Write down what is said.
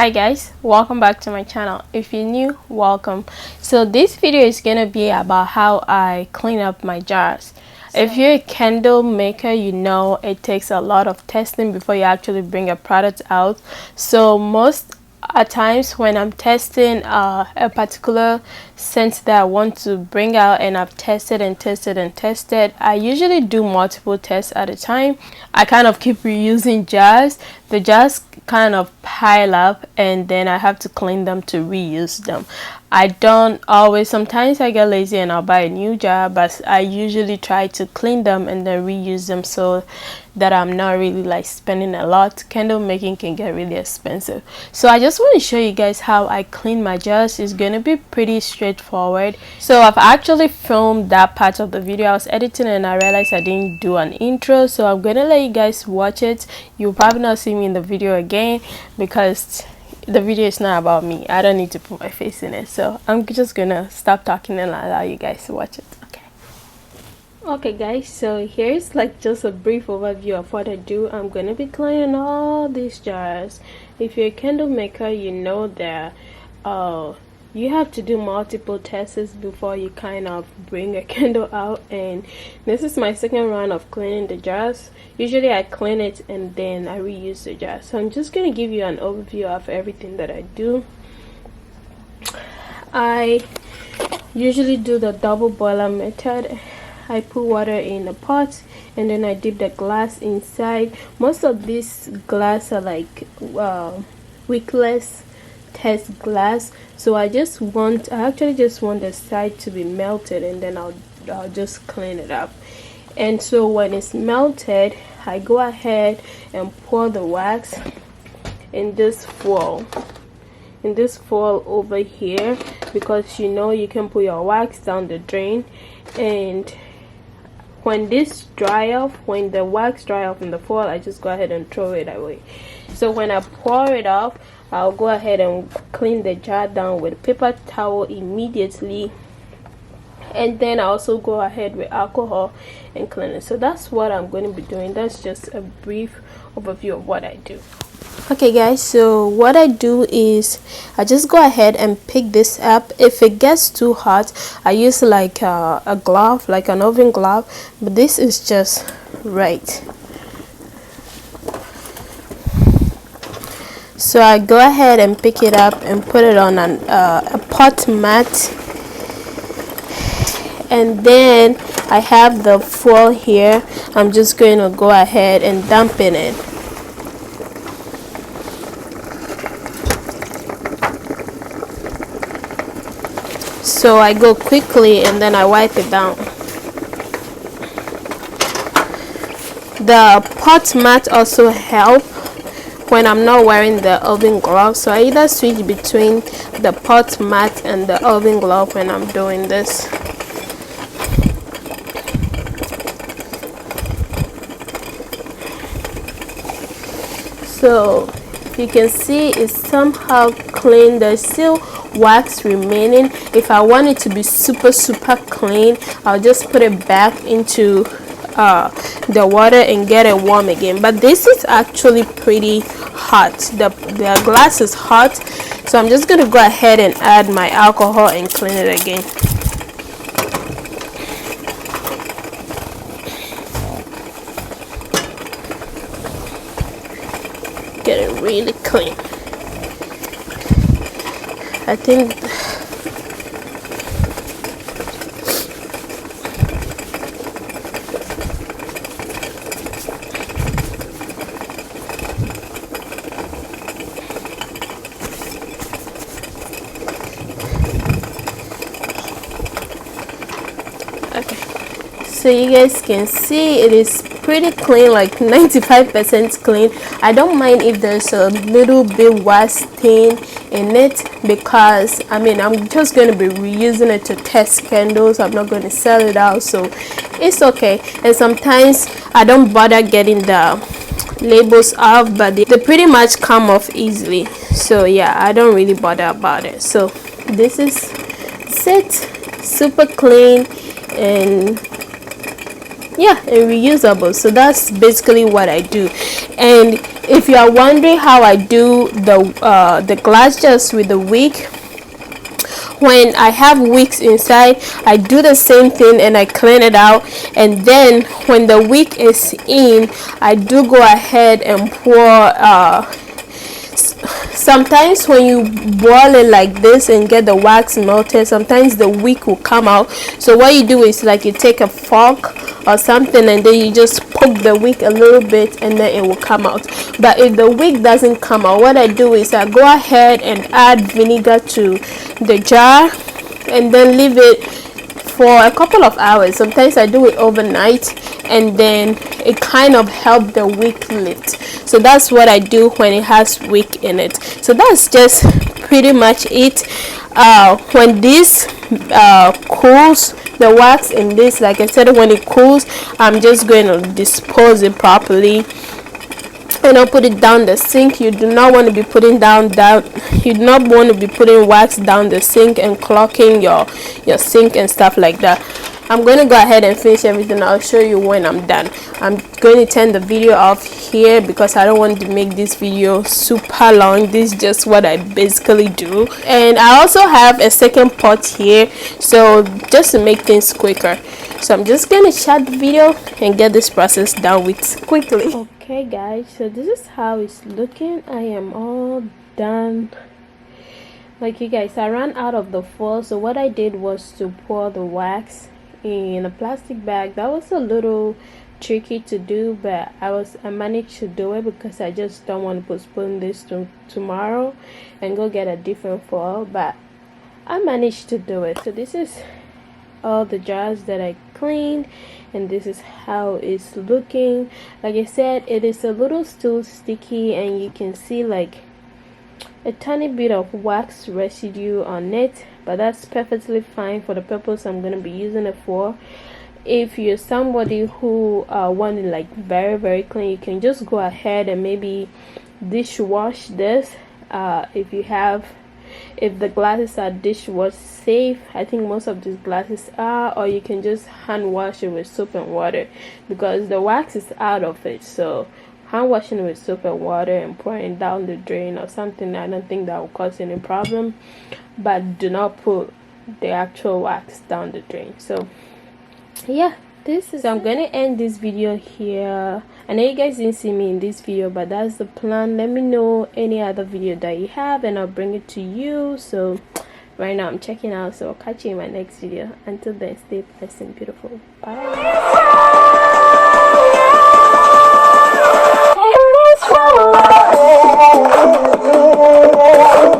Hi guys, welcome back to my channel. If you're new, welcome. So this video is gonna be about how I clean up my jars. If you're a candle maker, you know it takes a lot of testing before you actually bring a product out. So most at times when I'm testing a particular scent that I want to bring out, and I've tested and tested and tested, I usually do multiple tests at a time. I kind of keep reusing jars. The jars kind of pile up, and then I have to clean them to reuse them. I don't always, sometimes I get lazy and I'll buy a new jar, but I usually try to clean them and then reuse them so that I'm not really like spending a lot. Candle making can get really expensive. So I just want to show you guys how I clean my jars. It's going to be pretty straightforward. So I've actually filmed that part of the video. I was editing and I realized I didn't do an intro, so I'm going to let you guys watch it. You'll probably not see me in the video again because the video is not about me. I don't need to put my face in it, so I'm just gonna stop talking and allow you guys to watch it. Okay guys, so here's like just a brief overview of what I do. I'm gonna be cleaning all these jars. If you're a candle maker, you know that you have to do multiple tests before you kind of bring a candle out, and this is my second round of cleaning the jars. Usually I clean it and then I reuse the jars, so I'm just going to give you an overview of everything that I do. I usually do the double boiler method. I put water in a pot and then I dip the glass inside. Most of these glass are like wickless test glass, so I actually just want the side to be melted, and then I'll just clean it up. And so when it's melted, I go ahead and pour the wax in this foil over here, because you know you can put your wax down the drain. And when the wax dry off in the foil, I just go ahead and throw it away. So when I pour it off, I'll go ahead and clean the jar down with a paper towel immediately, and then I also go ahead with alcohol and clean it. So that's what I'm going to be doing. That's just a brief overview of what I do. Okay guys, so what I do is I just go ahead and pick this up. If it gets too hot, I use like a glove, like an oven glove, but this is just right. So I go ahead and pick it up and put it on a pot mat, and then I have the foil here. I'm just going to go ahead and dump in it. So I go quickly and then I wipe it down. The pot mat also help when I'm not wearing the oven glove, so I either switch between the pot mat and the oven glove when I'm doing this. So you can see it's somehow clean. There's still wax remaining. If I want it to be super clean, I'll just put it back into the water and get it warm again. But this is actually pretty hot. The glass is hot, so I'm just gonna go ahead and add my alcohol and clean it again. Get it really clean. I think okay, so you guys can see it is pretty clean, like 95% clean. I don't mind if there's a little bit wax stain in it, because I mean I'm just going to be reusing it to test candles. I'm not going to sell it out, so it's okay. And sometimes I don't bother getting the labels off, but they pretty much come off easily, so yeah, I don't really bother about it. So this is it, super clean and yeah, and reusable. So that's basically what I do. And if you are wondering how I do the glass jars with the wick, when I have wicks inside, I do the same thing and I clean it out, and then when the wick is in, I do go ahead and pour sometimes when you boil it like this and get the wax melted, sometimes the wick will come out. So what you do is like you take a fork or something and then you just poke the wick a little bit and then it will come out. But if the wick doesn't come out, what I do is I go ahead and add vinegar to the jar and then leave it for a couple of hours. Sometimes I do it overnight, and then it kind of helps the wick lift. So that's what I do when it has wick in it. So that's just pretty much it. When this cools, the wax in this, like I said, when it cools, I'm just going to dispose it properly and I'll put it down the sink. You do not want to be putting you do not want to be putting wax down the sink and clogging your sink and stuff like that. I'm going to go ahead and finish everything. I'll show you when I'm done. I'm going to turn the video off here because I don't want to make this video super long. This is just what I basically do, and I also have a second pot here, so just to make things quicker. So I'm just going to shut the video and get this process done with quickly. Okay guys, so this is how it's looking. I am all done. Like you guys, I ran out of the foil, so what I did was to pour the wax in a plastic bag. That was a little tricky to do, but I managed to do it because I just don't want to postpone this to tomorrow and go get a different foil, but I managed to do it. So this is all the jars that I cleaned, and this is how it's looking. Like I said, it is a little still sticky, and you can see like a tiny bit of wax residue on it, but that's perfectly fine for the purpose I'm going to be using it for. If you're somebody who want it like very clean, you can just go ahead and maybe dishwash this if the glasses are dishwash safe. I think most of these glasses are, or you can just hand wash it with soap and water because the wax is out of it. So hand washing it with soap and water and pouring down the drain or something, I don't think that will cause any problem, but do not put the actual wax down the drain. So yeah, so I'm gonna end this video here. I know you guys didn't see me in this video, but that's the plan. Let me know any other video that you have and I'll bring it to you. So right now I'm checking out, so I'll catch you in my next video. Until then, stay blessed and beautiful. Bye.